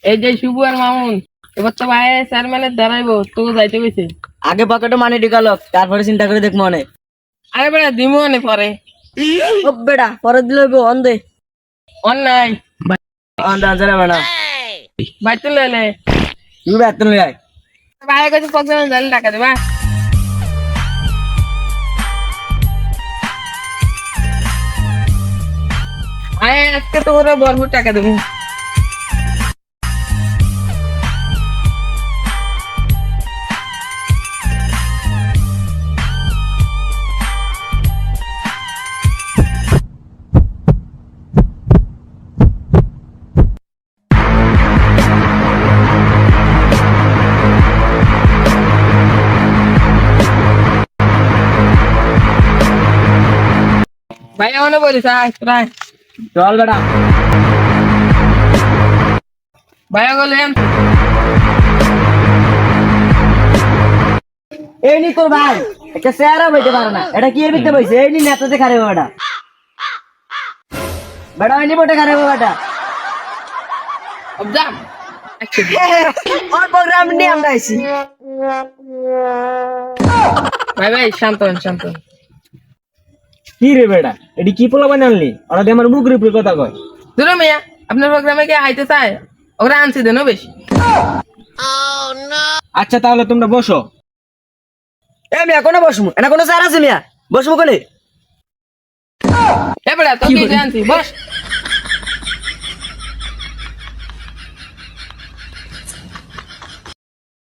এই যে শুভু আর মামুন এবার তো ভাই চেয়ারম্যানের দাঁড়াইবো তো যাইতে গেছে। আগে পকেটে মানি ঢুকালো, তারপরে চিন্তা করে দেখবো অনেক। আরে বেড়া দিমু অনেক পরে। ও বেটা, পরে দিলে হইব অন্ধে। অন নাই অন্ধে আনসারে বেটা। ভাই তুই লইলে তুই বেতন লই আয়। ভাইয়ের কাছে প্রোগ্রামে জানি টাকা দেবা। ভাই আজকে তো ওরা ভরপুর টাকা দেবো। ভাই এমন বলিস প্রায় চল বেটা। ভাইয়া বললেন এই নি তোর ভাই একটা চেহারা বইতে পারে না, এটা কি এর ভিতরে বইছে? এই নি নেতাতে খারে বেটা। বেটা এই নি বটে খারে বেটা। অবজাম ওর প্রোগ্রাম নিয়ে আমরা আইছি। ভাই ভাই শান্ত হন শান্ত হন। কি রে বেটা, এটি কি পোলা বানালি? ওরা দিয়ে আমার মুখের উপরে কথা কয়। ধরো মিয়া আপনার প্রোগ্রামে কে আইতে চায় ওরা আনছি দেন বেশি। আচ্ছা তাহলে তোমরা বসো। এ মিয়া কোনে বসমু? এটা কোনো চেহারা আছে মিয়া? বসমু কোনে? এ বেড়া তো কি আনছি বস।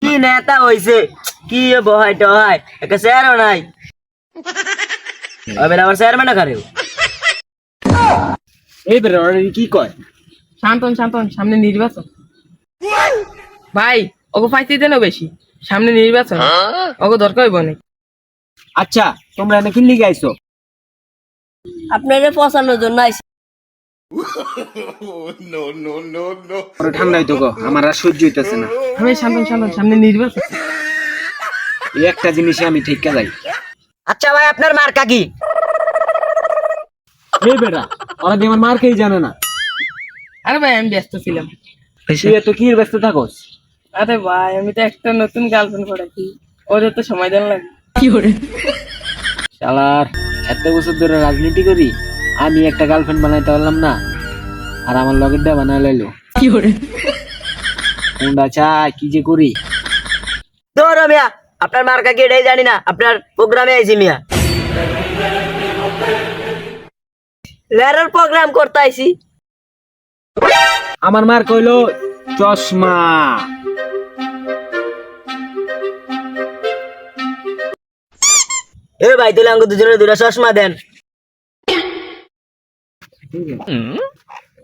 কি নেতা হইছে? কি বহাই টহাই একটা চেহারা নাই। ও বেটা আমার চেয়ারম্যান খারে। এই বেটা ওরা কি কয়? শান্ত হন শান্ত হন, সামনে নির্বাচন। ভাই ওকে ফাইতে দেন বেশি, সামনে নির্বাচন ওকে দরকার হইব না। আচ্ছা তোমরা এনে কি লিগে আইছো? আপনারে পছানোর জন্য আইছি। ওরা ঠান্ডাই তো গো, আমার আর সহ্য হইতেছে না। আমি শান্ত হন শান্ত হন, সামনে নির্বাচন। এই একটা জিনিসে আমি ঠিক যাই। আচ্ছা ভাই আপনার মার্কা কি? এই বেটা ওরা দিয়ে আমার মার্কেই জানে না। আরে ভাই আমি ব্যস্ত ছিলাম। তুই এত কি ব্যস্ত থাকস? আরে ভাই আমি তো একটা নতুন গার্লফ্রেন্ড করেছি, ওদের তো সময় দেন লাগে। কি করে শালার এত বছর ধরে রাজনীতি করি, আমি একটা গার্লফ্রেন্ড বানাইতে পারলাম না, আর আমার লগের দা বানাই লাইলো। কি করে কোনটা চা কি যে করি। ধরো মিয়া আপনার মার্কা কি এটাই জানি না, আপনার প্রোগ্রামে আইছি মিয়া। লেরার প্রোগ্রাম করতে আইছি। আমার মার কইলো চশমা। এ ভাই তাহলে আমাকে দুজনের দুটা চশমা দেন।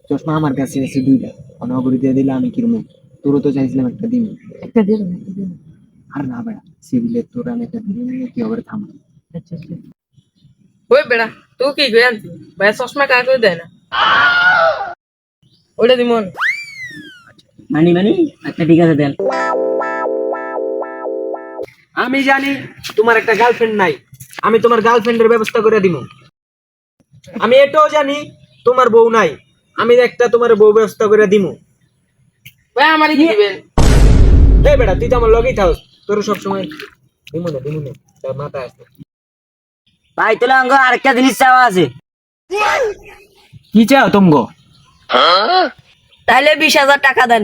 চশমা আমার কাছে আছে দুইটা, অনগরি দিয়ে দিলে আমি কিরম? তোরও তো চাইছিলাম একটা দিন। একটা দিয়ে দেন, একটা দিয়ে দেন। আর না বেড়া সিভিলের তোর আমি একটা দিন কি হবে থাম। আচ্ছা আচ্ছা ওই বেড়া তুই কি করে আনছি ভাই? চশমা কাজ করে দেয় না ওইটা দিমন। মানি মানি আচ্ছা ঠিক আছে দেন। আমি জানি তোমার একটা গার্লফ্রেন্ড নাই, আমি তোমার গার্লফ্রেন্ডের ব্যবস্থা করে দিব। আমি এটাও জানি তোমার বউ নাই, আমি একটা তোমার বউ ব্যবস্থা করে দিব। ভাই আমারই কি দিবেন? এই বেটা তুই তো আমার লগেই থাকস, তোর সবসময় দিমু না তোর মাথা আসে। ভাই তাহলে আমাকে আরেকটা জিনিস চাওয়া আছে। কি চাও তোমগো? তাহলে 20,000 টাকা দেন।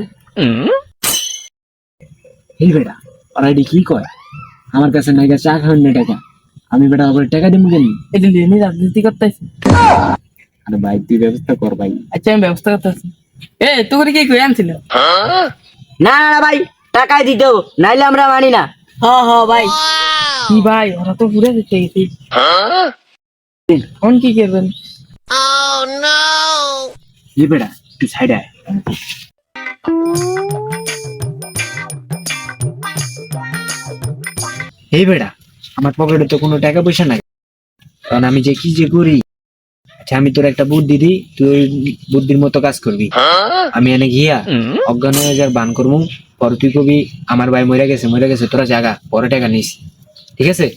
এই বেটা ওরা এটি কি কয়? আমার কাছে নাই চা খাওয়ার নেই টাকা, আমি বেটা ওপরে টাকা দিব কেন? এদিন দিয়ে রাজনীতি করতে আসি। আরে ভাই তুই ব্যবস্থা কর ভাই। আচ্ছা আমি ব্যবস্থা করতে আসি। এ তুই কি করে আনছিল? না না না ভাই টাকাই দিতে হবে, নাইলে আমরা মানি না। হ হ ভাই। কি ভাই ওরা তো ঘুরে যেতে গেছি, কোন কি করবেন? এই বেটা তুই সাইডে আয়। এই বেটা আমার পকেটে তো কোনো টাকা পয়সা নাই, কারণ আমি যে কি যে করি। আচ্ছা আমি তোর একটা বুদ্ধি দিই, তুই ওই বুদ্ধির মতো কাজ করবি। আমি এনে গিয়া অজ্ঞান হয়ে যার বান করবো, পরে তুই কবি আমার ভাই মরে গেছে তোরা জাগা পরে টাকা নিস, ঠিক আছে?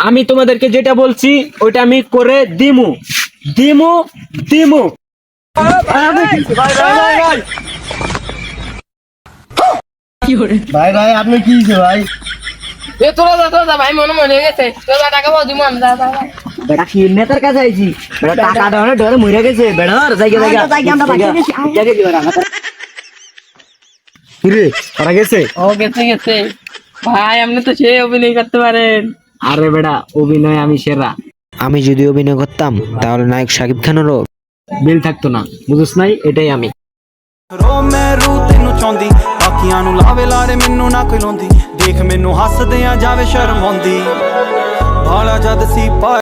আমি তোমাদেরকে যেটা বলছি ওইটা আমি করে দিমু দিমু দিমু। ভাই ভাই আপনি কি হয়েছে ভাই? এ তোরা যা ভাই মনে মনে গেছে তোরা টাকা পাও দিমু আমি যা যা যা। বেটা কি নেতার কাছে আইছি? বেটা টাকা দেওয়ার ডরে মরে গেছে। বেটা কিরে তারা গেছে? ও গেছে গেছে ভাই আপনি তো সে অভিনয় করতে পারেন। আরে বেটা অভিনয় আমি সেরা। আমি যদি অভিনয় করতাম তাহলে নায়ক শাকিব খানেরও বিল থাকতো না, বুঝছ নাই? এটাই আমি। ਰੋ ਮੈਂ ਰੂ ਤੈਨੂੰ ਚਾਹੁੰਦੀ ਬਾਕੀਆਂ ਨੂੰ ਲਾਵੇ ਲਾਰੇ ਮੈਨੂੰ ਨਾ ਕੋਈ ਲਾਉਂਦੀ ਦੇਖ ਮੈਨੂੰ ਹੱਸਦਿਆਂ ਜਾਵੇ ਸ਼ਰਮ ਆਉਂਦੀ ਭਾਲਾ ਜਦ ਸੀ ਪਾ